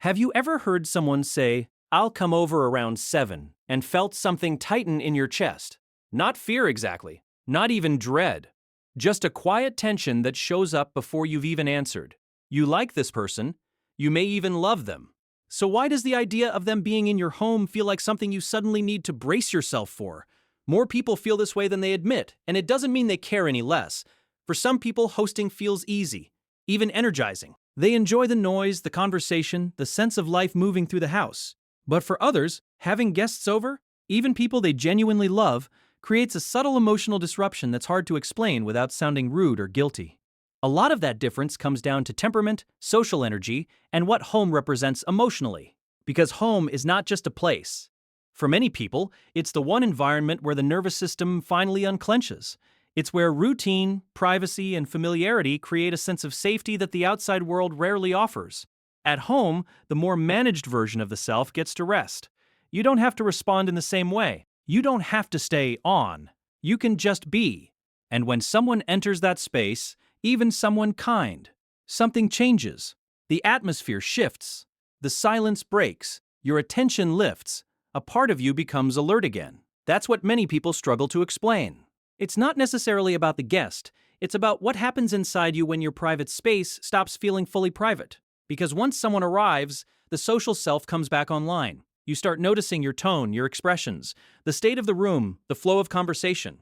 Have you ever heard someone say, "I'll come over around 7," and felt something tighten in your chest? Not fear exactly, not even dread. Just a quiet tension that shows up before you've even answered. You like this person, you may even love them. So why does the idea of them being in your home feel like something you suddenly need to brace yourself for? More people feel this way than they admit, and it doesn't mean they care any less. For some people, hosting feels easy, even energizing. They enjoy the noise, the conversation, the sense of life moving through the house. But for others, having guests over, even people they genuinely love, creates a subtle emotional disruption that's hard to explain without sounding rude or guilty. A lot of that difference comes down to temperament, social energy, and what home represents emotionally. Because home is not just a place. For many people, it's the one environment where the nervous system finally unclenches. It's where routine, privacy, and familiarity create a sense of safety that the outside world rarely offers. At home, the more managed version of the self gets to rest. You don't have to respond in the same way. You don't have to stay on. You can just be. And when someone enters that space, even someone kind, something changes. The atmosphere shifts. The silence breaks. Your attention lifts. A part of you becomes alert again. That's what many people struggle to explain. It's not necessarily about the guest. It's about what happens inside you when your private space stops feeling fully private. Because once someone arrives, the social self comes back online. You start noticing your tone, your expressions, the state of the room, the flow of conversation.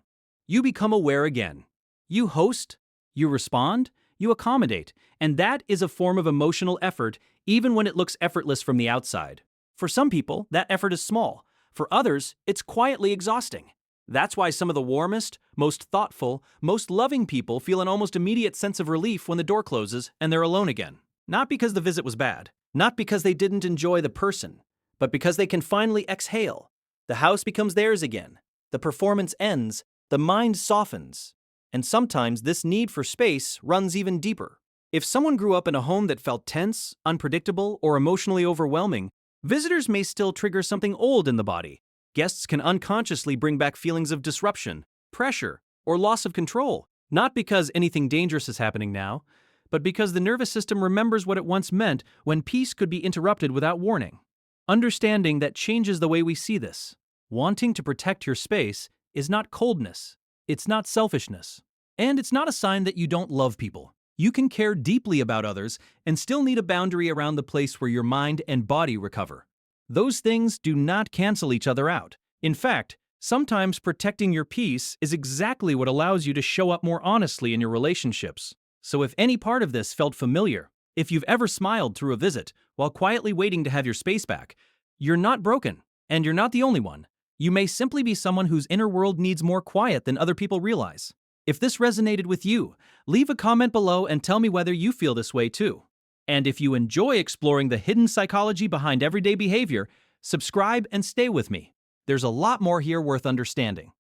You become aware again. You host, you respond, you accommodate, and that is a form of emotional effort, even when it looks effortless from the outside. For some people, that effort is small. For others, it's quietly exhausting. That's why some of the warmest, most thoughtful, most loving people feel an almost immediate sense of relief when the door closes and they're alone again. Not because the visit was bad, not because they didn't enjoy the person, but because they can finally exhale. The house becomes theirs again. The performance ends, the mind softens. And sometimes this need for space runs even deeper. If someone grew up in a home that felt tense, unpredictable, or emotionally overwhelming, visitors may still trigger something old in the body. Guests can unconsciously bring back feelings of disruption, pressure, or loss of control, not because anything dangerous is happening now, but because the nervous system remembers what it once meant when peace could be interrupted without warning. Understanding that changes the way we see this. Wanting to protect your space is not coldness, it's not selfishness, and it's not a sign that you don't love people. You can care deeply about others and still need a boundary around the place where your mind and body recover. Those things do not cancel each other out. In fact, sometimes protecting your peace is exactly what allows you to show up more honestly in your relationships. So if any part of this felt familiar, if you've ever smiled through a visit while quietly waiting to have your space back, you're not broken, and you're not the only one. You may simply be someone whose inner world needs more quiet than other people realize. If this resonated with you, leave a comment below and tell me whether you feel this way too. And if you enjoy exploring the hidden psychology behind everyday behavior, subscribe and stay with me. There's a lot more here worth understanding.